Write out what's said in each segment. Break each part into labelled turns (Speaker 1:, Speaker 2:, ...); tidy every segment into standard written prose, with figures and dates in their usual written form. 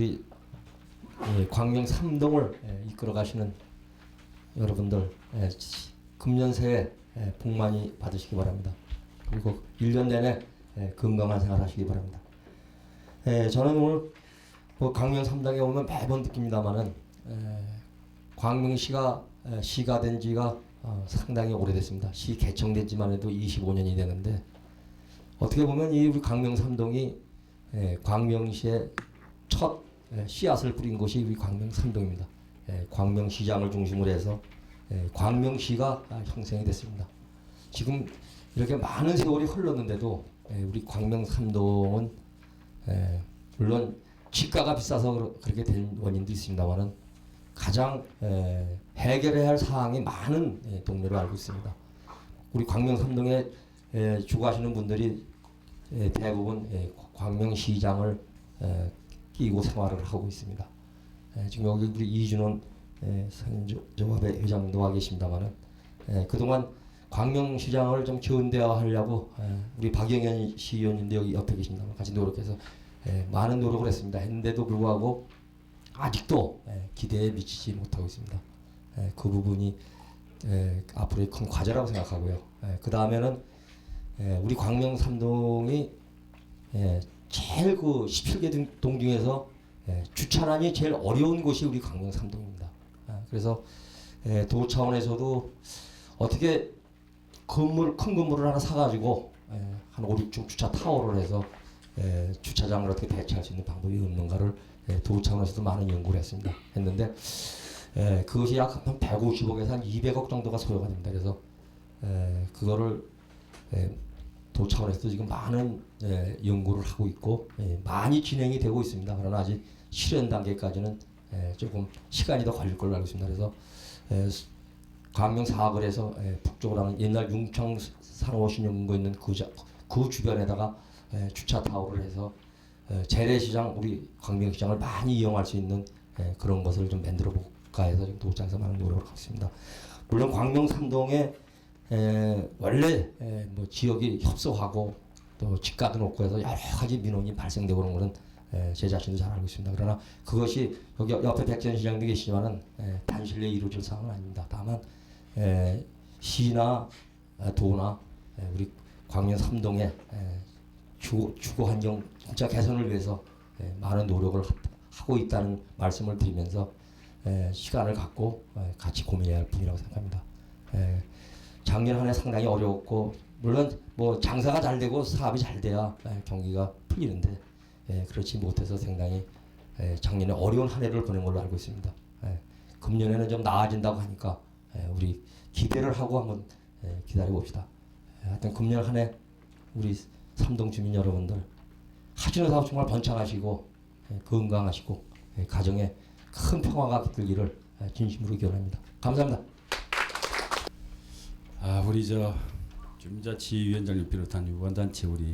Speaker 1: 우리 광명 삼동을 이끌어 가시는 여러분들 금년 새해 복 많이 받으시기 바랍니다. 그리고 1년 내내 건강한 생활 하시기 바랍니다. 저는 오늘 뭐 광명 삼동에 오면 매번 느낍니다만은 광명시가 시가 된 지가 상당히 오래됐습니다. 시 개청된 지만 해도 25년이 되는데 어떻게 보면 이 우리 광명 삼동이 광명시의 첫 씨앗을 뿌린 곳이 우리 광명 삼동입니다. 광명시장을 중심으로 해서 광명시가 형성이 됐습니다. 지금 이렇게 많은 세월이 흘렀는데도 우리 광명 삼동은 물론 집가가 비싸서 그렇게 된 원인도 있습니다만은 가장 해결해야 할 사항이 많은 동네로 알고 있습니다. 우리 광명 삼동에 주거하시는 분들이 대부분 광명시장을 끼고 생활을 하고 있습니다. 지금 여기 우리 이준원 상인조합의 회장도 와 계십니다만은 그동안 광명시장을 좀 현대화하려고 우리 박영현 시의원님도 여기 옆에 계십니다만 같이 노력해서 많은 노력을 했는데도 불구하고 아직도 기대에 미치지 못하고 있습니다. 그 부분이 앞으로의 큰 과제라고 생각하고요. 그 다음에는 우리 광명 삼동이 제일 그 17개 동 중에서 주차난이 제일 어려운 곳이 우리 광명 삼동입니다. 그래서 도 차원에서도 어떻게 큰 건물을 하나 사가지고 한 5, 6층 주차 타워를 해서 주차장을 어떻게 대체할 수 있는 방법이 없는가를 도 차원에서도 많은 연구를 했는데 그것이 약 한 150억에서 한 200억 정도가 소요가 됩니다. 그래서 그거를 도 차원에서도 지금 많은 연구를 하고 있고 많이 진행이 되고 있습니다. 그러나 아직 실현 단계까지는 조금 시간이 더 걸릴 걸로 알고 있습니다. 그래서 광명 사거리에서 북쪽으로 하는 옛날 융창 산호신용고 있는 그 주변에다가 주차 타워를 해서 재래시장 우리 광명시장을 많이 이용할 수 있는 그런 것을 좀 만들어 볼까 해서 지금 도청에서 많은 노력을 하고 있습니다. 물론 광명 삼동에 원래 뭐 지역이 협소하고 또 집가도 높고 해서 여러 가지 민원이 발생되고 그런 거는 제 자신도 잘 알고 있습니다. 그러나 그것이 여기 옆에 백전시장도 계시지만은 단실내에 이루어질 상황은 아닙니다. 다만 시나 도나 우리 광명 삼동의 주거 환경 진짜 개선을 위해서 많은 노력을 하고 있다는 말씀을 드리면서 시간을 갖고 같이 고민해야 할 분이라고 생각합니다. 작년 한 해 상당히 어려웠고 물론 뭐 장사가 잘 되고 사업이 잘 돼야 경기가 풀리는데 그렇지 못해서 상당히 작년에 어려운 한 해를 보낸 걸로 알고 있습니다. 금년에는 좀 나아진다고 하니까 우리 기대를 하고 한번 기다려 봅시다. 하여튼 금년 한 해 우리 삼동 주민 여러분들 하시는 사업 정말 번창하시고 건강하시고 가정에 큰 평화가 깃들기를 진심으로 기원합니다. 감사합니다.
Speaker 2: 우리 주민자치위원장님 비롯한 유관단체 우리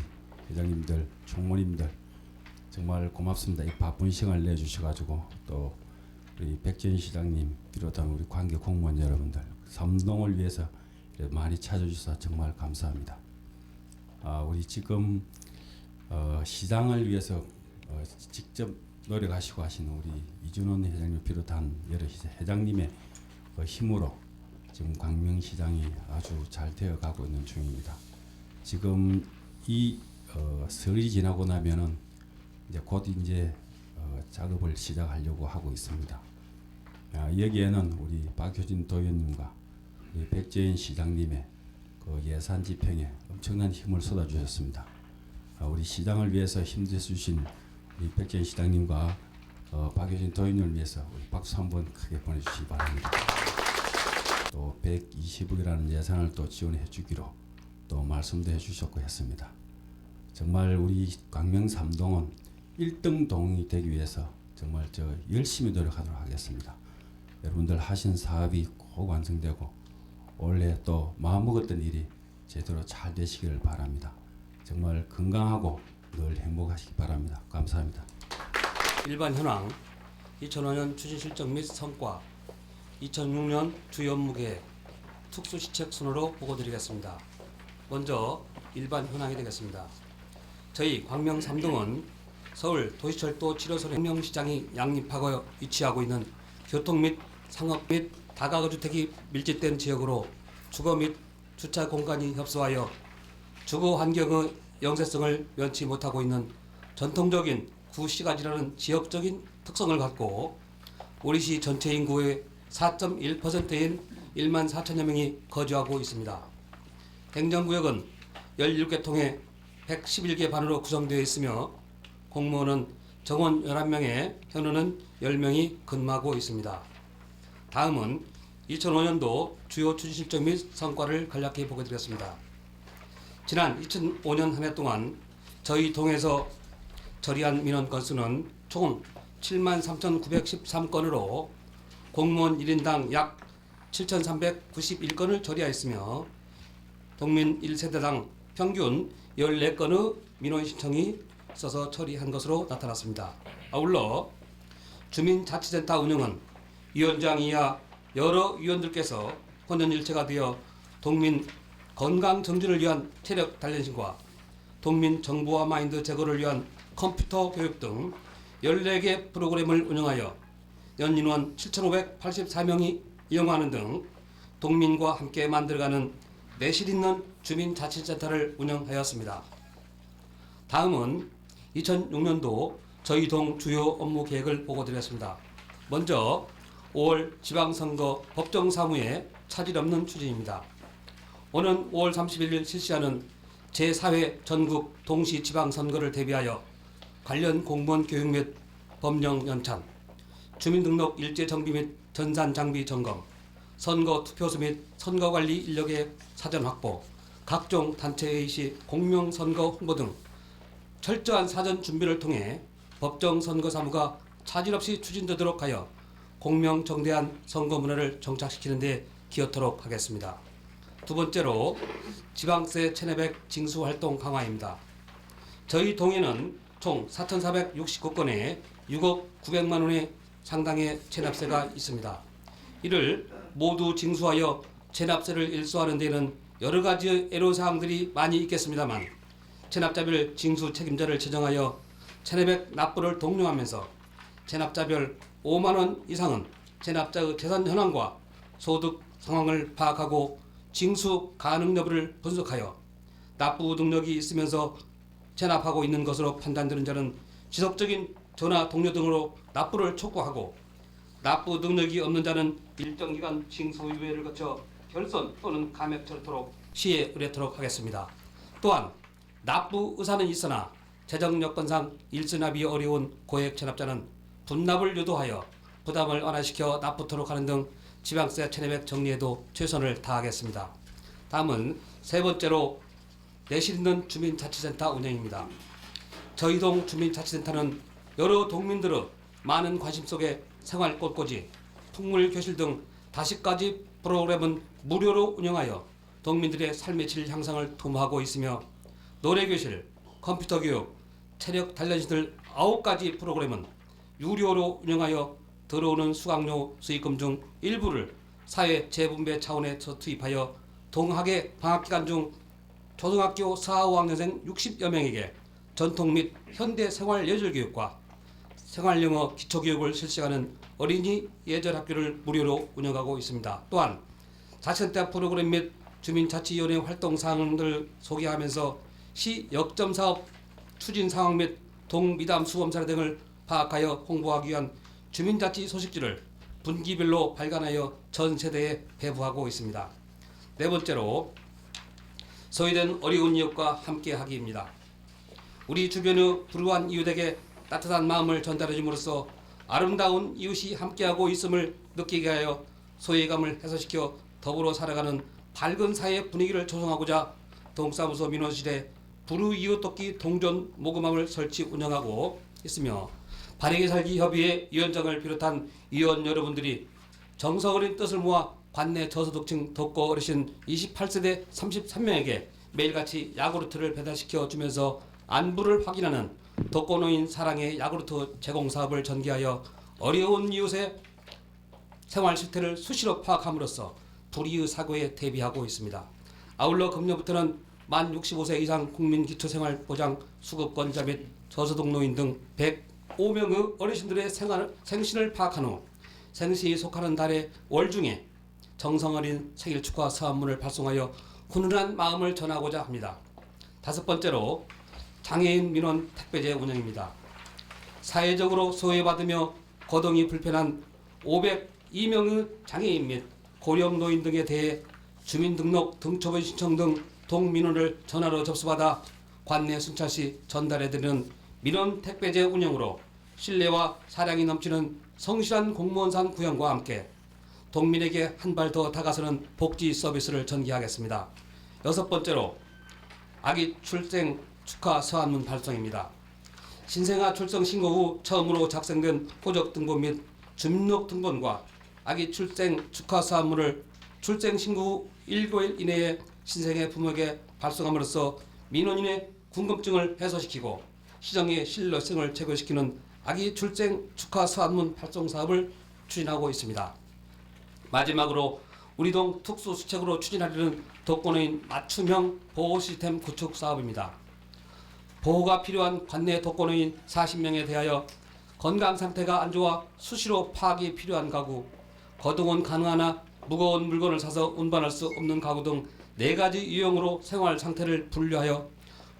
Speaker 2: 회장님들, 총무님들 정말 고맙습니다. 이 바쁜 시간을 내주셔가지고 또 우리 백전 시장님 비롯한 우리 관계 공무원 여러분들 삼동을 위해서 많이 찾아주셔서 정말 감사합니다. 우리 지금 시장을 위해서 직접 노력하시고 하시는 우리 이준원 회장님 비롯한 여러 회장님의 힘으로 지금 광명시장이 아주 잘 되어가고 있는 중입니다. 지금 이 설이 지나고 나면은 이제 곧 작업을 시작하려고 하고 있습니다. 여기에는 우리 박효진 도의원님과 우리 백재인 시장님의 그 예산 집행에 엄청난 힘을 쏟아주셨습니다. 우리 시장을 위해서 힘내주신 우리 백재인 시장님과 박효진 도의원을 위해서 우리 박수 한번 크게 보내주시기 바랍니다. 또 120억이라는 예산을 또 지원해 주기로 또 말씀도 해주셨고 했습니다. 정말 우리 광명 삼동은 1등 동이 되기 위해서 정말 열심히 노력하도록 하겠습니다. 여러분들 하신 사업이 꼭 완성되고 올해 또 마음먹었던 일이 제대로 잘 되시기를 바랍니다. 정말 건강하고 늘 행복하시기 바랍니다. 감사합니다.
Speaker 3: 일반 현황 2005년 추진 실적 및 성과 2006년 주요 업무 계획 특수시책 순으로 보고드리겠습니다. 먼저 일반 현황이 되겠습니다. 저희 광명 삼동은 서울 도시철도 7호선 혁명시장이 양립하고 위치하고 있는 교통 및 상업 및 다가구주택이 밀집된 지역으로 주거 및 주차 공간이 협소하여 주거 환경의 영세성을 면치 못하고 있는 전통적인 구시가지라는 지역적인 특성을 갖고 우리 시 전체 인구의 4.1%인 1만 4천여 명이 거주하고 있습니다. 행정구역은 17개 통해 111개 반으로 구성되어 있으며 공무원은 정원 11명에 현우는 10명이 근무하고 있습니다. 다음은 2005년도 주요 추진 실적 및 성과를 간략히 보고드리겠습니다. 지난 2005년 한 해 동안 저희 동에서 처리한 민원 건수는 총 73,913건으로 공무원 1인당 약 7,391건을 처리하였으며 동민 1세대당 평균 14건의 민원 신청이 있어서 처리한 것으로 나타났습니다. 아울러 주민자치센터 운영은 위원장 이하 여러 위원들께서 혼연일체가 되어 동민 건강 정진을 위한 체력 단련신과 동민 정보화 마인드 제고를 위한 컴퓨터 교육 등 14개 프로그램을 운영하여 연인원 7,584명이 이용하는 등 동민과 함께 만들어가는 내실 있는 주민자치센터를 운영하였습니다. 다음은 2006년도 저희 동 주요 업무 계획을 보고드리겠습니다. 먼저 5월 지방선거 법정사무에 차질 없는 추진입니다. 오는 5월 31일 실시하는 제4회 전국 동시 지방선거를 대비하여 관련 공무원 교육 및 법령 연찬, 주민등록 일제 정비 및 전산 장비 점검, 선거 투표소 및 선거관리 인력의 사전 확보, 각종 단체회의 시 공명선거 홍보 등 철저한 사전 준비를 통해 법정선거 사무가 차질 없이 추진되도록 하여 공명정대한 선거 문화를 정착시키는 데 기여토록 하겠습니다. 두 번째로 지방세 체납액 징수 활동 강화입니다. 저희 동에는 총 4,469건에 6억 900만 원의 상당의 체납세가 있습니다. 이를 모두 징수하여 체납세를 일소하는 데에는 여러 가지 애로사항들이 많이 있겠습니다만 체납자별 징수 책임자를 지정하여 체납액 납부를 독려하면서 체납자별 5만 원 이상은 체납자의 재산 현황과 소득 상황을 파악하고 징수 가능 여부를 분석하여 납부 능력이 있으면서 체납하고 있는 것으로 판단되는 자는 지속적인 전화 동료 등으로 납부를 촉구하고 납부 능력이 없는 자는 일정 기간 징수 유예를 거쳐 결선 또는 감액 처리토록 시에 의뢰토록 하겠습니다. 또한 납부 의사는 있으나 재정 여건상 일수납이 어려운 고액 체납자는 분납을 유도하여 부담을 완화시켜 납부토록 하는 등 지방세 체납액 정리에도 최선을 다하겠습니다. 다음은 세 번째로 내실 있는 주민자치센터 운영입니다. 저희 동 주민자치센터는 여러 동민들의 많은 관심 속에 생활꽃꽂이, 풍물교실 등 5가지 프로그램은 무료로 운영하여 동민들의 삶의 질 향상을 도모하고 있으며 노래교실, 컴퓨터 교육, 체력 단련실 등 9가지 프로그램은 유료로 운영하여 들어오는 수강료 수익금 중 일부를 사회 재분배 차원에서 투입하여 동학의 방학기간 중 초등학교 4, 5학년생 60여 명에게 전통 및 현대 생활 예절 교육과 생활영어 기초교육을 실시하는 어린이 예절학교를 무료로 운영하고 있습니다. 또한 자치센터 프로그램 및 주민자치위원회 활동 사항을 소개하면서 시 역점사업 추진 상황 및 동미담 수험 사례 등을 파악하여 홍보하기 위한 주민자치 소식지를 분기별로 발간하여 전 세대에 배부하고 있습니다. 네 번째로 소외된 어려운 이웃과 함께하기입니다. 우리 주변의 불우한 이웃에게 따뜻한 마음을 전달해줌으로써 아름다운 이웃이 함께하고 있음을 느끼게 하여 소외감을 해소시켜 더불어 살아가는 밝은 사회 분위기를 조성하고자 동사무소 민원실에 불우 이웃 돕기 동전 모금함을 설치 운영하고 있으며 바르게 살기 협의회 위원장을 비롯한 위원 여러분들이 정성 어린 뜻을 모아 관내 저소득층 독거 어르신 28세대 33명에게 매일같이 야구르트를 배달시켜 주면서 안부를 확인하는 독거노인 사랑의 야구르트 제공 사업을 전개하여 어려운 이웃의 생활 실태를 수시로 파악함으로써 불이의 사고에 대비하고 있습니다. 아울러 금년부터는 만 65세 이상 국민기초생활보장 수급권자 및 저소득 노인 등 105명의 어르신들의 생신을 파악한 후 생신이 속하는 달의 월중에 정성어린 생일 축하 서한문을 발송하여 훈훈한 마음을 전하고자 합니다. 다섯 번째로 장애인 민원 택배제 운영입니다. 사회적으로 소외받으며 거동이 불편한 502명의 장애인 및 고령 노인 등에 대해 주민등록 등초본 신청 등 동민원을 전화로 접수받아 관내 순찰 시 전달해드리는 민원 택배제 운영으로 신뢰와 사랑이 넘치는 성실한 공무원상 구현과 함께 동민에게 한 발 더 다가서는 복지 서비스를 전개하겠습니다. 여섯 번째로 아기 출생 축하 서한문 발송입니다. 신생아 출생 신고 후 처음으로 작성된 호적 등본 및 주민등록 등본과 아기 출생 축하 서한문을 출생 신고 후 7일 이내에 신생의 부모에게 발송함으로써 민원인의 궁금증을 해소시키고 시정의 신뢰성을 제고시키는 아기 출생 축하 서한문 발송 사업을 추진하고 있습니다. 마지막으로 우리 동 특수수책으로 추진하려는 독거노인 맞춤형 보호 시스템 구축 사업입니다. 보호가 필요한 관내 독거노인 40명에 대하여 건강 상태가 안 좋아 수시로 파악이 필요한 가구, 거동은 가능하나 무거운 물건을 사서 운반할 수 없는 가구 등 4가지 유형으로 생활 상태를 분류하여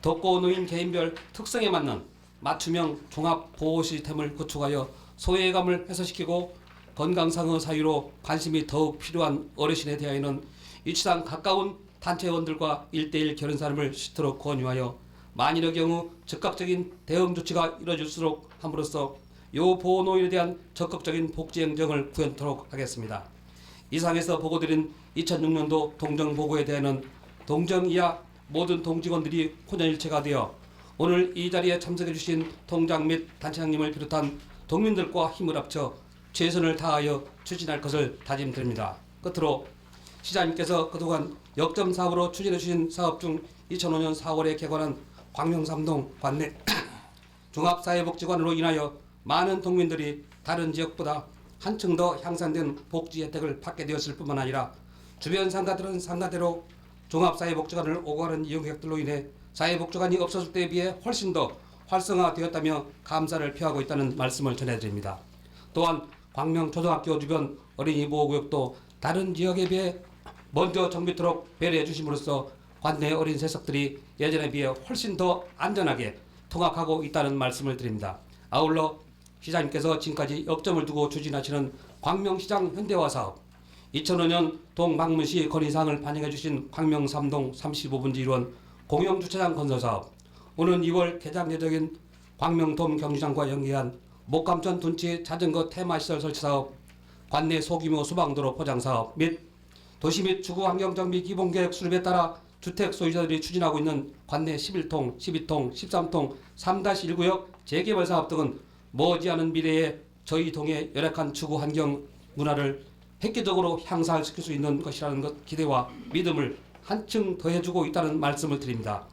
Speaker 3: 독거노인 개인별 특성에 맞는 맞춤형 종합 보호 시스템을 구축하여 소외감을 해소시키고 건강상의 사유로 관심이 더욱 필요한 어르신에 대하여는 위치상 가까운 단체원들과 1:1 결혼 사람을 싣도록 권유하여 만일의 경우 즉각적인 대응 조치가 이루어질수록 함으로써 요 보호노인에 대한 적극적인 복지 행정을 구현토록 하겠습니다. 이상에서 보고드린 2006년도 동정보고에 대해는 동정 이하 모든 동직원들이 혼연일체가 되어 오늘 이 자리에 참석해 주신 통장 및 단체장님을 비롯한 동민들과 힘을 합쳐 최선을 다하여 추진할 것을 다짐드립니다. 끝으로 시장님께서 그동안 역점 사업으로 추진해 주신 사업 중 2005년 4월에 개관한 광명삼동 관내 종합사회복지관으로 인하여 많은 동민들이 다른 지역보다 한층 더 향상된 복지 혜택을 받게 되었을 뿐만 아니라 주변 상가들은 상가대로 종합사회복지관을 오고 가는 이용객들로 인해 사회복지관이 없었을 때에 비해 훨씬 더 활성화되었다며 감사를 표하고 있다는 말씀을 전해드립니다. 또한 광명초등학교 주변 어린이 보호구역도 다른 지역에 비해 먼저 정비토록 배려해 주심으로써 관내 어린 세석들이 예전에 비해 훨씬 더 안전하게 통학하고 있다는 말씀을 드립니다. 아울러 시장님께서 지금까지 역점을 두고 추진하시는 광명시장 현대화 사업, 2005년 동방문시 건의사항을 반영해 주신 광명삼동 35분지 1원 공영주차장 건설 사업, 오는 2월 개장 예정인 광명돔 경기장과 연계한 목감천 둔치 자전거 테마시설 설치 사업, 관내 소규모 수방도로 포장 사업 및 도시 및 주거 환경 정비 기본계획 수립에 따라 주택 소유자들이 추진하고 있는 관내 11통, 12통, 13통, 3-1구역 재개발 사업 등은 머지않은 미래에 저희 동의 열악한 주거 환경 문화를 획기적으로 향상시킬 수 있는 것이라는 것 기대와 믿음을 한층 더해주고 있다는 말씀을 드립니다.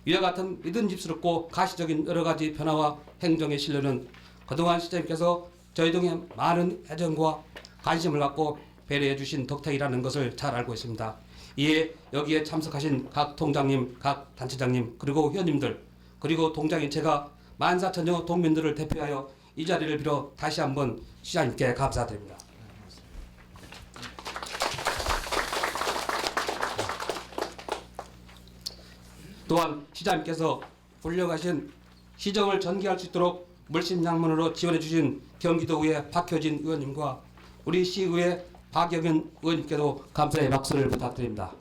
Speaker 3: 이와 같은 믿음직스럽고 가시적인 여러 가지 변화와 행정의 신뢰는 그동안 시장님께서 저희 동에 많은 애정과 관심을 갖고 배려해 주신 덕택이라는 것을 잘 알고 있습니다. 이에 여기에 참석하신 각 통장님, 각 단체장님, 그리고 회원님들, 그리고 동장인 제가 14,000여 동민들을 대표하여 이 자리를 빌어 다시 한번 시장님께 감사드립니다. 또한 시장님께서 훌륭하신 시정을 전개할 수 있도록 물심양면으로 지원해 주신 경기도의회 박효진 의원님과 우리 시의회 박영현 의원님께도 감사의 박수를 부탁드립니다.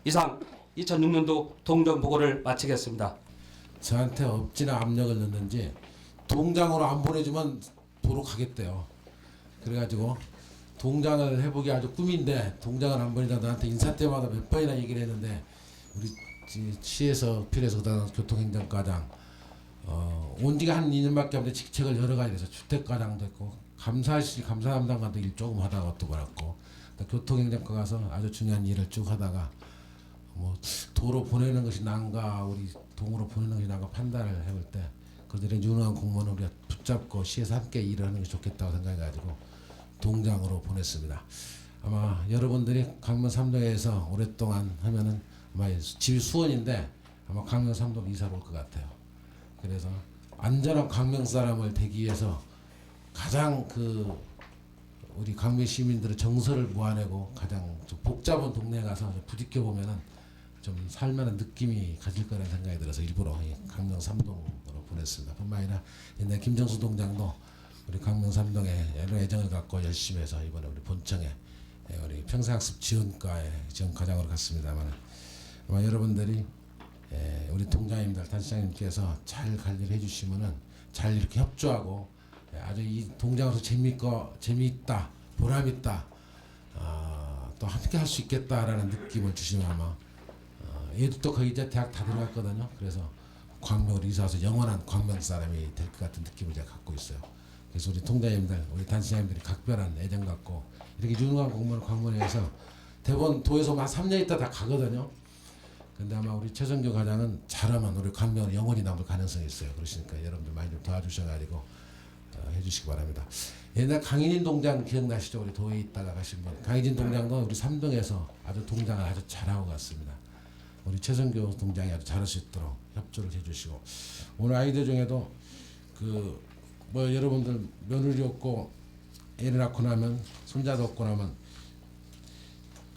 Speaker 3: 이상 2006년도 동정보고를 마치겠습니다.
Speaker 4: 저한테 억지나 압력을 넣는지 동장으로 안 보내주면 도로 가겠대요. 그래가지고 동장을 해보기 아주 꿈인데 동장을 안 보내다 나한테 인사 때마다 몇 번이나 얘기를 했는데 우리 시에서 필요해서 그다음 교통행정과장 온 지가 한 2년밖에 없는데 직책을 여러 가지 해서 주택과장도 했고 감사 담당관도 일 조금 하다가 또 그랬고 교통행정과 가서 아주 중요한 일을 쭉 하다가 뭐 도로 보내는 것이 난가 우리 동으로 보내는 것이 난가 판단을 해볼 때 그들의 유능한 공무원을 우리가 붙잡고 시에서 함께 일을 하는 게 좋겠다고 생각해가지고 동장으로 보냈습니다. 아마 여러분들이 강문 삼동에서 오랫동안 하면은 아마 집이 수원인데 아마 강릉 삼동 이사를 올 것 같아요. 그래서 안전한 강릉 사람을 되기 위해서 가장 우리 강릉 시민들의 정서를 모아내고 가장 좀 복잡한 동네에 가서 부딪혀 보면은 좀 살만한 느낌이 가질 거라는 생각이 들어서 일부러 이 강릉 삼동으로 보냈습니다. 뿐만 아니라 옛날 김정수 동장도 우리 강릉 삼동에 여러 애정을 갖고 열심히 해서 이번에 우리 본청에 우리 평생학습 지원과에 지원과장으로 갔습니다만 아마 여러분들이 우리 동장님들 단장님께서 잘 관리를 해주시면은 잘 이렇게 협조하고 아주 이 동장으로 재미있다 보람있다 또 함께 할 수 있겠다라는 느낌을 주시면 아마 얘도 또 거의 이제 대학 다 들어갔거든요. 그래서 광명으로 이사 와서 영원한 광명 사람이 될 것 같은 느낌을 제가 갖고 있어요. 그래서 우리 동장님들 우리 단장님들이 각별한 애정 갖고 이렇게 유능한 공무원을 광명에서 대본 도에서 한 3년 있다 다 가거든요. 근데 아마 우리 최성규 과장은 잘하면 우리 광명은 영원히 남을 가능성이 있어요. 그러시니까 여러분들 많이 좀 도와주셔가지고 해주시기 바랍니다. 옛날 강인인 동장 기억나시죠? 우리 도에 있다가 가신 분. 강인인 동장도 우리 삼동에서 아주 동장을 아주 잘하고 갔습니다. 우리 최성규 동장이 아주 잘할 수 있도록 협조를 해주시고 오늘 아이들 중에도 여러분들 며느리 없고 애를 낳고 나면 손자도 없고 나면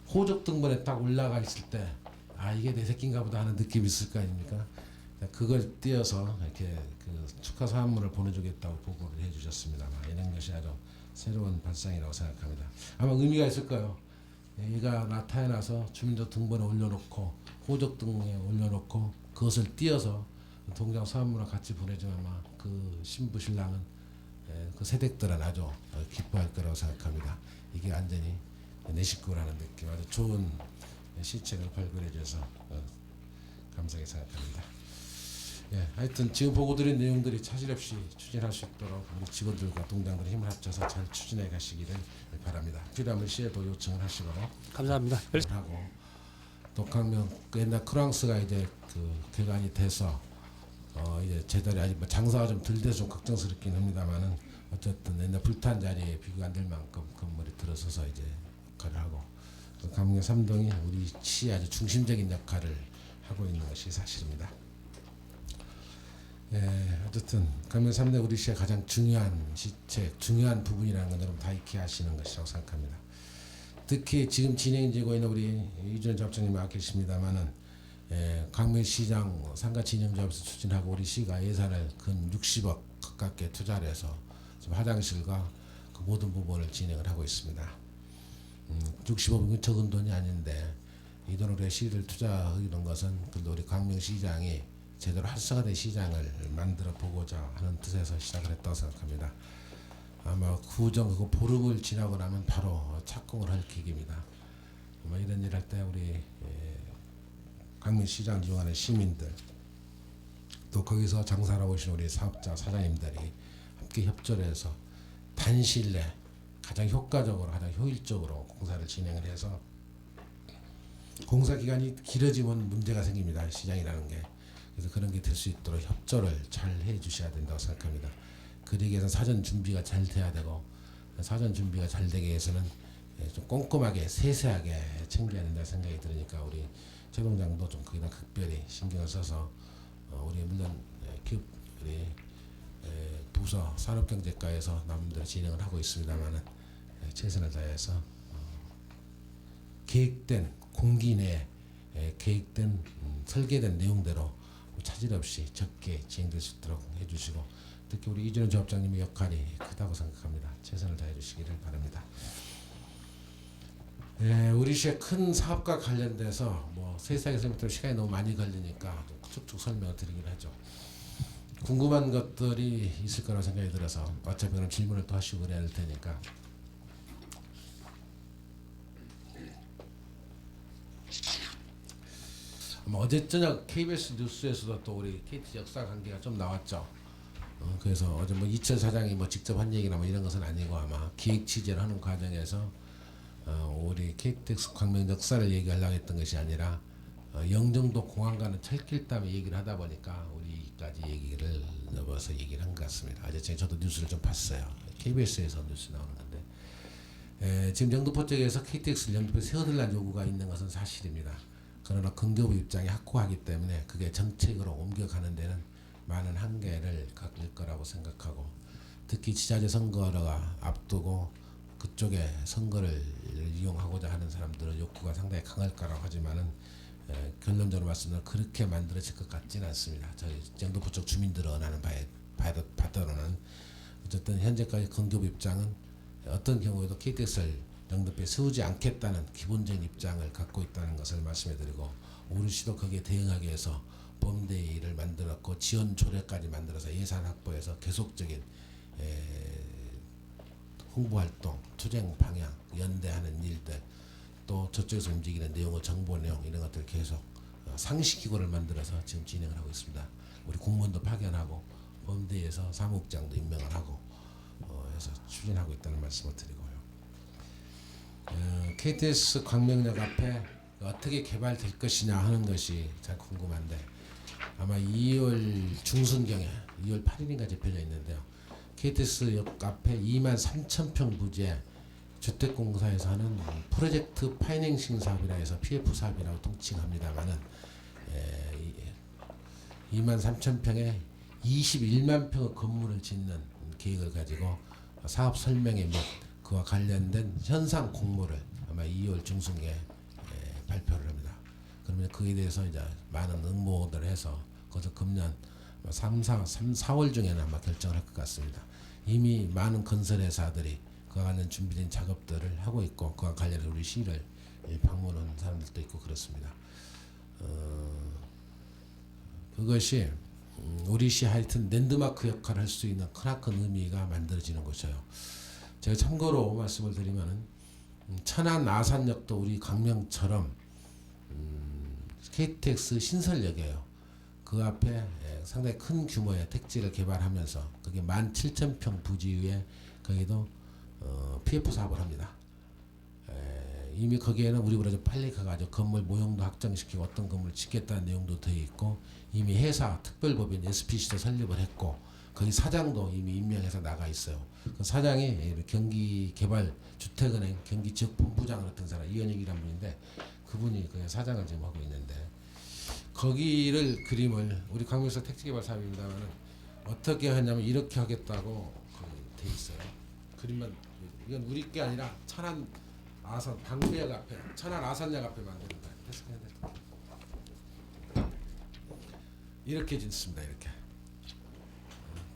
Speaker 4: 호적 등본에 딱 올라가 있을 때 이게 내 새끼인가 보다 하는 느낌이 있을 거 아닙니까? 그걸 띄어서 이렇게 축하 사한문을 보내주겠다고 보고를 해주셨습니다. 이런 것이 아주 새로운 발상이라고 생각합니다. 아마 의미가 있을 거예요. 얘가 나타나서 주민등록 등본에 올려놓고 호적 등본에 올려놓고 그것을 띄어서 동장 사한문을 같이 보내주면 아마 그 신부 신랑은 그 세댁들은 아주 기뻐할 거라고 생각합니다. 이게 완전히 내 식구라는 느낌 아주 좋은 시책을 발굴해 줘서 감사하게 생각합니다. 하여튼 지금 보고 드린 내용들이 차질 없이 추진할 수 있도록 우리 직원들과 동장들이 힘을 합쳐서 잘 추진해 가시기를 바랍니다. 필요하면 시에도 요청을 하시고
Speaker 3: 감사합니다.
Speaker 4: 하고 또 강명 옛날 프랑스가 이제 개관이 돼서 이제 제자리 아직 장사가 좀 덜 돼서 좀 걱정스럽긴 합니다만은 어쨌든 옛날 불탄 자리에 비교가 안 될 만큼 건물이 들어서서 이제 역할을 하고 강명 삼동이 우리 시의 아주 중심적인 역할을 하고 있는 것이 사실입니다. 어쨌든 강명 삼동 우리 시의 가장 중요한 시책, 중요한 부분이라는 건 여러분 다 익히 아시는 것이라고 생각합니다. 특히 지금 진행되고 있는 우리 이준현 작업장님 와 계십니다만은 강명시장 상가 진영 조합에서 추진하고 우리 시가 예산을 근 60억 가깝게 투자를 해서 지금 화장실과 그 모든 부분을 진행을 하고 있습니다. 60억은 적은 돈이 아닌데 이 돈으로 시를 투자하는 것은 그래도 우리 강명시장이 제대로 활성화된 시장을 만들어 보고자 하는 뜻에서 시작을 했다고 생각합니다. 아마 구정 그거 보름을 지나고 나면 바로 착공을 할 계획입니다. 아마 이런 일 할 때 우리 강릉시장 이용하는 시민들 또 거기서 장사하러 오신 우리 사업자 사장님들이 함께 협조를 해서 단시일 내 가장 효과적으로 가장 효율적으로 공사를 진행을 해서 공사 기간이 길어지면 문제가 생깁니다. 시장이라는 게. 그래서 그런 게 될 수 있도록 협조를 잘 해주셔야 된다고 생각합니다. 그러기 위해서 사전 준비가 잘 돼야 되고 사전 준비가 잘 되기 위해서는 좀 꼼꼼하게 세세하게 챙겨야 된다는 생각이 들으니까 우리 최 동장도 좀 거기다 특별히 신경을 써서 우리 물론 기업 우리 부서 산업경제과에서 남들 진행을 하고 있습니다만은 최선을 다해서 계획된 공기 내에 계획된 설계된 내용대로 차질 없이 적게 진행될 수 있도록 해주시고 특히 우리 이준현 조합장님의 역할이 크다고 생각합니다. 최선을 다해 주시기를 바랍니다. 우리 시의 큰 사업과 관련돼서 세세하게 설명드릴 시간이 너무 많이 걸리니까 쭉쭉 설명을 드리기로 하죠. 궁금한 것들이 있을 거라고 생각이 들어서 어차피 그럼 질문을 또 하시고 그래야 될 테니까 어제 저녁 KBS 뉴스에서도 또 우리 KT 역사 관계가 좀 나왔죠. 그래서 어제 이철 사장이 직접 한 얘기나 이런 것은 아니고 아마 기획 취재를 하는 과정에서 우리 KTX 광명 역사를 얘기하려고 했던 것이 아니라 영종도 공항가는 철길 때문에 얘기를 하다 보니까 우리까지 얘기를 넣어서 얘기를 한 것 같습니다. 어제 저도 뉴스를 좀 봤어요. KBS에서 뉴스 나오는 건데 지금 영등포 쪽에서 KTX를 영등포에 세워달라는 요구가 있는 것은 사실입니다. 그러나 근교부 입장이 확고하기 때문에 그게 정책으로 옮겨가는 데는 많은 한계를 겪을 거라고 생각하고, 특히 지자체 선거가 앞두고 그쪽에 선거를 이용하고자 하는 사람들의 욕구가 상당히 강할 거라고 하지만은 결론적으로 말씀드리면 그렇게 만들어질 것 같지는 않습니다. 저희 영등포 쪽 주민들은 원하는 바대로는 어쨌든 현재까지 근교부 입장은 어떤 경우에도 KTX를 영등포에 세우지 않겠다는 기본적인 입장을 갖고 있다는 것을 말씀해드리고, 오르시도 거기에 대응하기 위해서 범대위를 만들었고 지원 조례까지 만들어서 예산 확보해서 계속적인 홍보활동, 투쟁 방향, 연대하는 일들, 또 저쪽에서 움직이는 내용의 정보 내용 이런 것들 계속 상시기구를 만들어서 지금 진행을 하고 있습니다. 우리 공무원도 파견하고 범대에서 사무국장도 임명을 하고 해서 추진하고 있다는 말씀을 드리고요. KTX 광명역 앞에 어떻게 개발될 것이냐 하는 것이 잘 궁금한데, 아마 2월 중순경에 2월 8일인가 집혀져 있는데요. KTX역 앞에 23,000평 부지에 주택공사에서 하는 프로젝트 파이낸싱 사업이라 해서 PF 사업이라고 통칭합니다만은 23,000평에 21만 평의 건물을 짓는 계획을 가지고 사업 설명회 및 그와 관련된 현상 공모를 아마 2월 중순에 발표를 합니다. 그러면 그에 대해서 이제 많은 응모들을 해서 그것을 금년 4월 중에는 아마 결정을 할 것 같습니다. 이미 많은 건설회사들이 그와 관련 준비된 작업들을 하고 있고, 그와 관련해서 우리 시를 방문한 사람들도 있고 그렇습니다. 그것이 우리 시 하여튼 랜드마크 역할을 할 수 있는 크나큰 의미가 만들어지는 것이에요. 제가 참고로 말씀을 드리면은 천안 아산역도 우리 광명처럼 KTX 신설역이에요. 그 앞에 상당히 큰 규모의 택지를 개발하면서 그게 17,000평 부지 위에 거기도 PF 사업을 합니다. 이미 거기에는 우리보다 좀 빨리 가가지고 건물 모형도 확장시키고 어떤 건물을 짓겠다는 내용도 되어 있고, 이미 회사 특별법인 SPC도 설립을 했고, 거기 사장도 이미 임명해서 나가 있어요. 그 사장이 경기개발주택은행 경기지역본부장 같은 사람 이현익이라는 분인데, 그분이 그 사장을 지금 하고 있는데, 거기를 그림을 우리 광명에서 택지개발 사업입니다만 어떻게 하냐면 이렇게 하겠다고 돼 있어요. 그림만 이건 우리 게 아니라 천안 아산 방배역 앞에 천안 아산역 앞에 만드는 거예요. 이렇게 짓습니다. 이렇게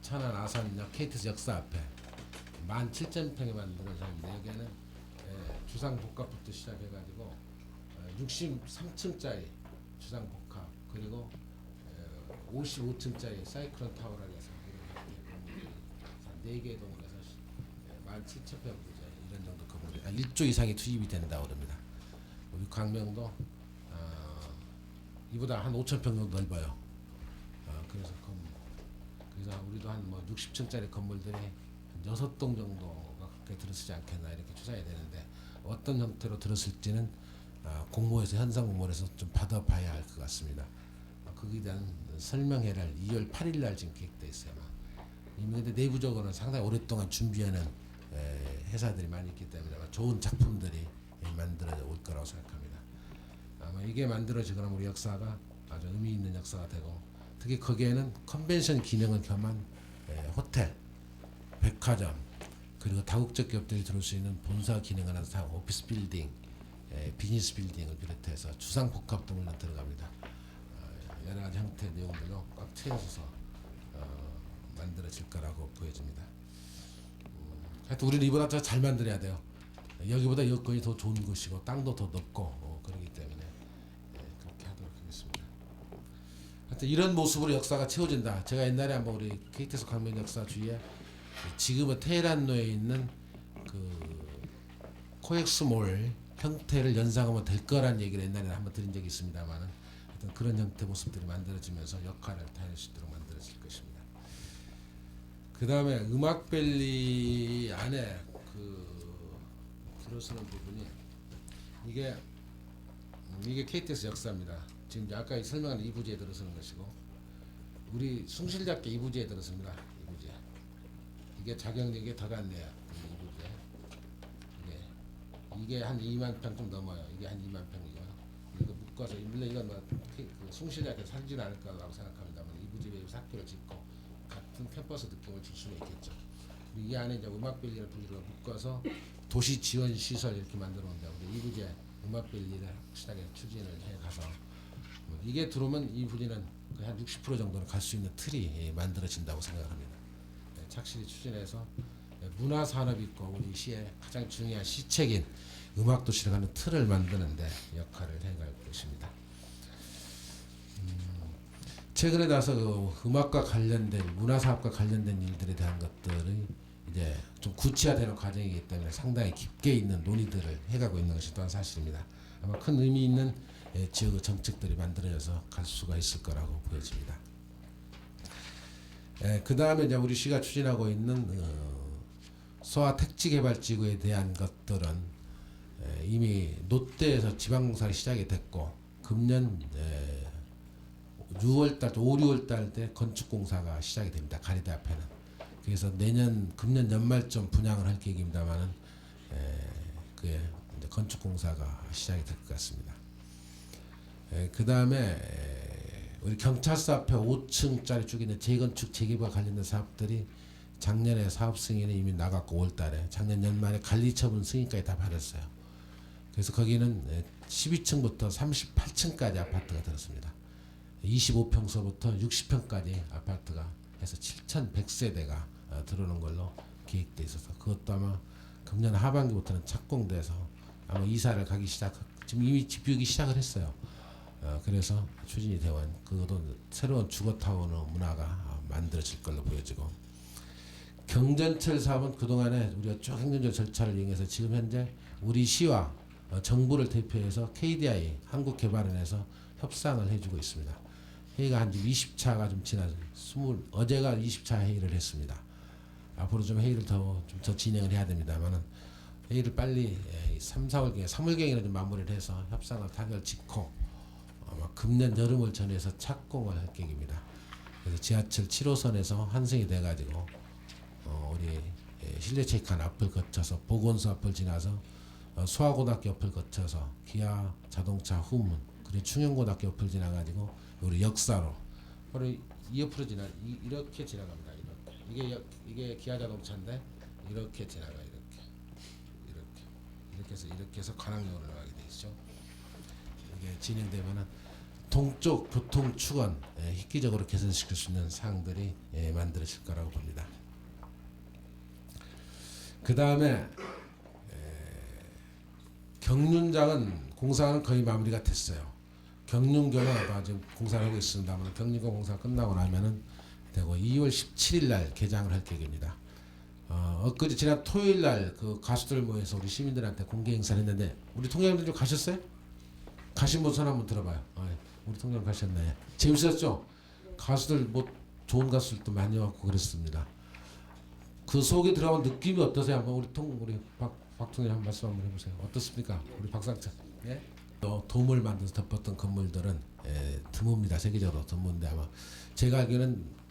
Speaker 4: 천안 아산역 KTX 역사 앞에 17,000평에 만드는 사업인데, 여기에는 주상복합부터 시작해가지고 63층짜리 주상복합, 그리고 55층짜리 사이클론 타워라고 해서 4개 동원해서 17,000평 이런 정도 건물이 1조 이상이 투입이 된다고 그럽니다. 우리 광명도 이보다 한 5,000평 정도 넓어요. 그래서 우리도 한 60층짜리 건물들이 한 6동 정도가 그렇게 들어서지 않겠나 이렇게 추산이 되는데, 어떤 형태로 들었을지는 공모에서 현상 공모에서 좀 받아봐야 할 것 같습니다. 거기에 대한 설명회를 2월 8일 날 지금 계획돼 있어요. 이미 근데 내부적으로는 상당히 오랫동안 준비하는 회사들이 많이 있기 때문에 좋은 작품들이 만들어져 올 거라고 생각합니다. 아마 이게 만들어지거나 우리 역사가 아주 의미 있는 역사가 되고, 특히 거기에는 컨벤션 기능을 겸한 호텔, 백화점, 그리고 다국적 기업들이 들어올 수 있는 본사 기능을 하는 오피스 빌딩, 비즈니스 빌딩을 비롯해서 주상복합 등을 들어갑니다. 여러 가지 형태 내용들로 꽉 채워서 만들어질 거라고 보여집니다. 하여튼 우리는 이보다 더 잘 만들어야 돼요. 여기보다 여건이 더 좋은 곳이고 땅도 더 넓고 그렇기 때문에 그렇게 하도록 하겠습니다. 하여튼 이런 모습으로 역사가 채워진다. 제가 옛날에 한번 우리 KTX 광명 역사 주위에 지금은 테헤란로에 있는 그 코엑스몰 형태를 연상하면 될 거란 얘기를 옛날에 한번 드린 적이 있습니다만은, 하여튼 그런 형태 모습들이 만들어지면서 역할을 다할 수 있도록 만들어질 것입니다. 그 다음에 음악밸리 안에 들어서는 부분이 이게 KTX 역사입니다. 지금 아까 설명한 2부지에 들어서는 것이고, 우리 숭실대학교 2부지에 들어섭니다. 2부지에 이게 자경력이 더 갔네요. 2부지에 이게 한 2만 평 좀 넘어요. 이게 한 2만 평이고요. 이거 묶어서 물론 이건 그 숭실대학교 살진 않을 거라고 생각합니다만 이부지배에서 학교를 짓고 같은 캠퍼스 느낌을 줄 수는 있겠죠. 그리고 이 안에 이제 음악밸리를 분리로 묶어서 도시 지원 시설 이렇게 만들어 놓는다. 근데 이부지에 음악밸리를 확실하게 추진을 해 가서 이게 들어오면 이 분리는 거의 한 60% 정도는 갈 수 있는 틀이 만들어진다고 생각합니다. 착실히 추진해서 문화 산업이 있고 우리 시의 가장 중요한 시책인 음악 도시를 가는 틀을 만드는데 역할을 해갈 것입니다. 최근에 나서 그 음악과 관련된 문화 사업과 관련된 일들에 대한 것들이 이제 좀 구체화되는 과정이기 때문에 상당히 깊게 있는 논의들을 해가고 있는 것이 또한 사실입니다. 아마 큰 의미 있는 지역 정책들이 만들어져서 갈 수가 있을 거라고 보여집니다. 그 다음에 이제 우리 시가 추진하고 있는 소아 택지개발지구에 대한 것들은 이미 노대에서 지방공사가 시작이 됐고 금년 6월달, 5, 6월달 때 건축공사가 시작이 됩니다. 가리대 앞에는. 그래서 금년 연말쯤 분양을 할 계획입니다만은 그게 이제 건축공사가 시작이 될 것 같습니다. 그 다음에 우리 경찰서 앞에 5층짜리 쭉 있는 재건축 재개발 관련된 사업들이 작년에 사업 승인이 이미 나갔고 5월달에 작년 연말에 관리처분 승인까지 다 받았어요. 그래서 거기는 12층부터 38층까지 아파트가 들었습니다. 25평서부터 60평까지 아파트가 해서 7,100세대가 들어오는 걸로 계획돼 있어서 그것도 아마 금년 하반기부터는 착공돼서 아마 이사를 가기 지금 이미 집 비우기 시작을 했어요. 그래서 추진이 되어 그것도 새로운 주거타운 문화가 만들어질 걸로 보여지고 경전철 사업은 그동안에 우리가 쭉 행정적 절차를 이용해서 지금 현재 우리 시와 정부를 대표해서 KDI 한국개발원에서 협상을 해주고 있습니다. 회의가 한 20차가 좀 지나서 어제가 20차 회의를 했습니다. 앞으로 좀 회의를 더 진행을 해야 됩니다만은 회의를 빨리 3, 4월경에 3월경에는 좀 마무리를 해서 협상을 타결 짓고 아마 금년 여름을 전해서 착공을 할 계획입니다. 그래서 지하철 7호선에서 환승이 돼가지고 우리 실내체육관 앞을 거쳐서 보건소 앞을 지나서 수화고등학교 옆을 거쳐서 기아 자동차 후문 그리고 충영고등학교 옆을 지나가지고 우리 역사로 바로 이 옆으로 이렇게 지나갑니다. 이게 기아 자동차인데 이렇게 지나가 이렇게 해서 관악역으로 나가게 되죠. 이게 진행되면은 동쪽 교통 축원 획기적으로 개선시킬 수 있는 사항들이 만들어질 거라고 봅니다. 그 다음에 경륜장은 공사는 거의 마무리가 됐어요. 경륜교는 지금 공사를 하고 있습니다만 경륜교 공사 끝나고 나면은 되고 2월 17일 날 개장을 할 계획입니다. 엊그제 지난 토요일 날 그 가수들 모여서 우리 시민들한테 공개 행사를 했는데 우리 통장님들 좀 가셨어요? 가신 분 손 한번 들어봐요. 우리 통장 가셨네. 재밌었죠? 가수들 뭐 좋은 가수들도 많이 왔고 그랬습니다. 그 속에 들어가면 느낌이 어떠세요? 한번 우리 박 통장님 한 말씀 한번 해보세요. 어떻습니까? 우리 박상철. 예? 또 도움을 만들어서 덮었던 건물들은 드뭅니다. 세계적으로 드문데 아마 제가 알기로는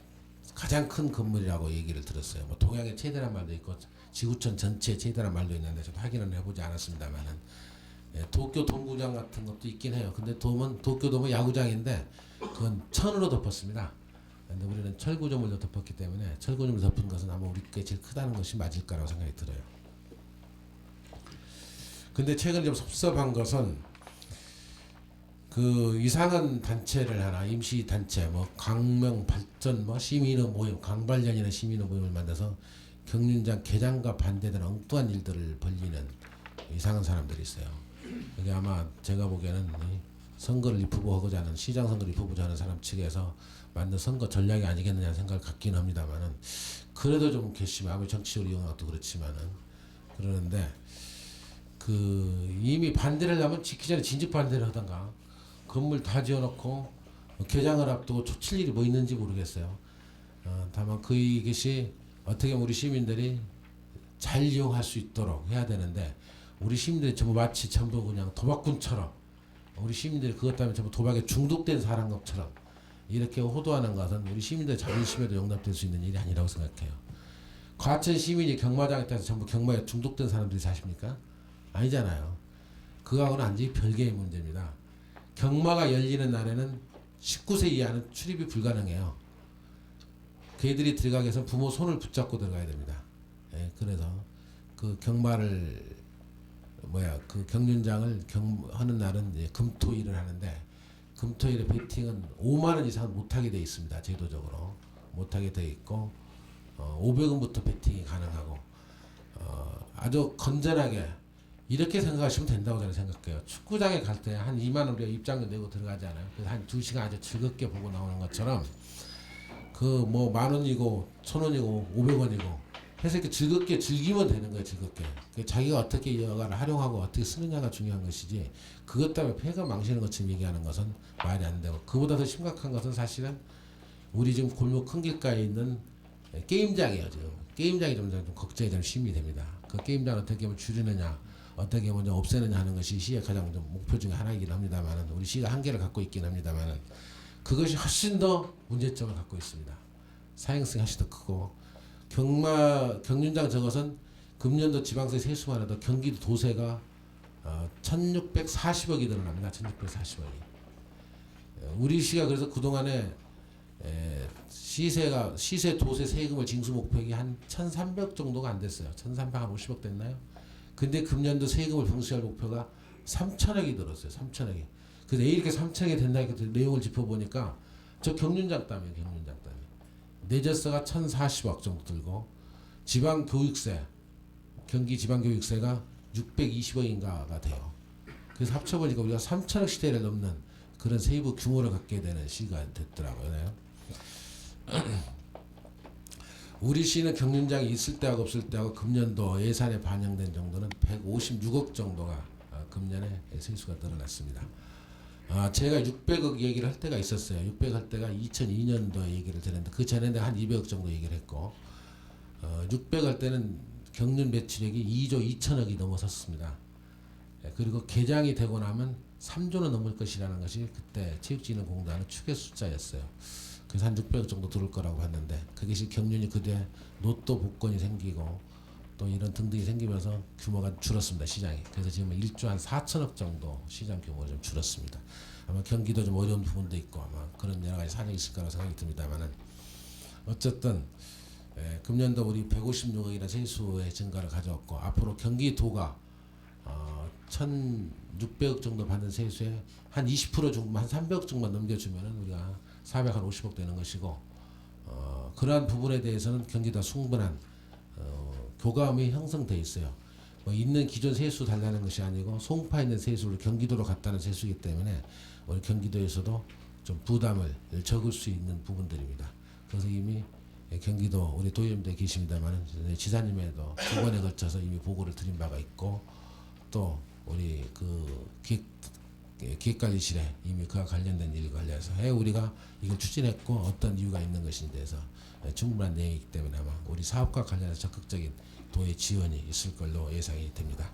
Speaker 4: 가장 큰 건물이라고 얘기를 들었어요. 뭐 동양의 최대란 말도 있고 지구촌 전체의 최대란 말도 있는데 저도 확인은 해보지 않았습니다만은 도쿄 동구장 같은 것도 있긴 해요. 근데 도쿄돔은 야구장인데 그건 천으로 덮었습니다. 근데 우리는 철구조물로 덮었기 때문에 철구조물 덮은 것은 아마 우리께 제일 크다는 것이 맞을 거라고 생각이 들어요. 근데 최근 좀 섭섭한 것은 그 이상한 단체를 하나 임시 단체 뭐 강명 발전 뭐 시민의 모임 강발련이나 시민의 모임을 만들어서 경륜장 개장과 반대되는 엉뚱한 일들을 벌리는 이상한 사람들이 있어요. 이게 아마 제가 보기에는 선거를 입후보하고자 하는 시장 선거를 입후보자 하는 사람 측에서 만든 선거 전략이 아니겠느냐 생각을 갖긴 합니다만은 그래도 좀 괘씸해. 아무리 정치적으로 이용한 것도 그렇지만은 그러는데 그 이미 반대를 하면 짓기 전에 진즉 반대를 하던가 건물 다 지어놓고 개장을 앞두고 칠 일이 뭐 있는지 모르겠어요. 다만 그것이 어떻게 우리 시민들이 잘 이용할 수 있도록 해야 되는데 우리 시민들이 전부 마치 전부 그냥 도박꾼처럼 우리 시민들이 그것 때문에 전부 도박에 중독된 사람처럼 이렇게 호도하는 것은 우리 시민들의 자존심에도 용납될 수 있는 일이 아니라고 생각해요. 과천 시민이 경마장에 따라서 전부 경마에 중독된 사람들이 사십니까? 아니잖아요. 그거하고는 완전히 별개의 문제입니다. 경마가 열리는 날에는 19세 이하는 출입이 불가능해요. 그 애들이 들어가기 위해서 부모 손을 붙잡고 들어가야 됩니다. 예, 그래서 그 경마를 그 경륜장을 하는 날은 이제 금토일을 하는데 금토일에 베팅은 5만 원 이상 못하게 돼 있습니다. 제도적으로 못하게 돼 있고 500원부터 베팅이 가능하고 아주 건전하게 이렇게 생각하시면 된다고 저는 생각해요. 축구장에 갈 때 한 2만 원 우리가 입장료 내고 들어가잖아요. 그래서 한 2시간 아주 즐겁게 보고 나오는 것처럼 그 뭐 만 원이고 1,000원이고 500원이고 해서 이렇게 즐겁게 즐기면 되는 거예요. 즐겁게. 자기가 어떻게 이 여가를 활용하고 어떻게 쓰느냐가 중요한 것이지 그것 때문에 폐가 망치는 것처럼 얘기하는 것은 말이 안 되고 그보다 더 심각한 것은 사실은 우리 지금 골목 큰 길가에 있는 게임장이에요. 지금 게임장이 좀 걱정이 좀 심이 됩니다. 그 게임장을 어떻게 하면 줄이느냐 어떻게 먼저 없애느냐 하는 것이 시의 가장 좀 목표 중에 하나이긴 합니다만은 우리 시가 한계를 갖고 있긴 합니다만은 그것이 훨씬 더 문제점을 갖고 있습니다. 사행성이 훨씬 더 크고 경륜장 저것은 금년도 지방세 세수만 해도 경기도 도세가 1,640억이 늘어납니다. 1,640억이. 우리 시가 그래서 그동안에 시세 도세 세금을 징수 목표액이 한 1,300 정도가 안 됐어요. 1,350억 됐나요? 근데 금년도 세금을 병수할 목표가 3,000억이 들었어요. 3,000억이. 그래서 왜 이렇게 3,000억이 됐나 그 내용을 짚어보니까 저 경륜장 때문에 경륜장 때문에 내재서가 1,040억 정도 들고 지방교육세 경기 지방교육세가 620억인가가 돼요. 그래서 합쳐보니까 우리가 3,000억 시대를 넘는 그런 세부 규모를 갖게 되는 시가 됐더라고요. 우리 시는 경륜장이 있을 때하고 없을 때하고 금년도 예산에 반영된 정도는 156억 정도가 금년에 세수가 늘어났습니다. 제가 600억 얘기를 할 때가 있었어요. 600억 할 때가 2002년도에 얘기를 드렸는데 그 전에 내가 한 200억 정도 얘기를 했고 600억 할 때는 경륜 매출액이 2조 2천억이 넘어섰습니다. 그리고 개장이 되고 나면 3조는 넘을 것이라는 것이 그때 체육진흥공단의 추계 숫자였어요. 그래서 한 600억 정도 들을 거라고 봤는데 그것이 경륜이 그때 로또 복권이 생기고 또 이런 등등이 생기면서 규모가 줄었습니다. 시장이. 그래서 지금 1조 한 4천억 정도 시장 규모가 좀 줄었습니다. 아마 경기도 좀 어려운 부분도 있고 아마 그런 여러 가지 사정이 있을 거라고 생각이 듭니다만은 어쨌든 금년도 우리 156억이라는 세수의 증가를 가져왔고 앞으로 경기도가 1,600억 정도 받는 세수에 한 20% 정도 한 300억 정도만 넘겨주면은 우리가 450억 되는 것이고 그러한 부분에 대해서는 경기도가 충분한 교감이 형성돼 있어요. 뭐 있는 기존 세수 달라는 것이 아니고 송파 있는 세수를 경기도로 갖다는 세수이기 때문에 우리 경기도에서도 좀 부담을 적을 수 있는 부분들입니다. 그래서 이미 경기도 우리 도의원들 계십니다만 지사님에도 두 번에 걸쳐서 이미 보고를 드린 바가 있고 또 우리 그 기획관리실에 이미 그와 관련된 일 관련해서 우리가 이걸 추진했고 어떤 이유가 있는 것인에 대해서 충분한 내용이기 때문에 아마 우리 사업과 관련해서 적극적인 도의 지원이 있을 걸로 예상이 됩니다.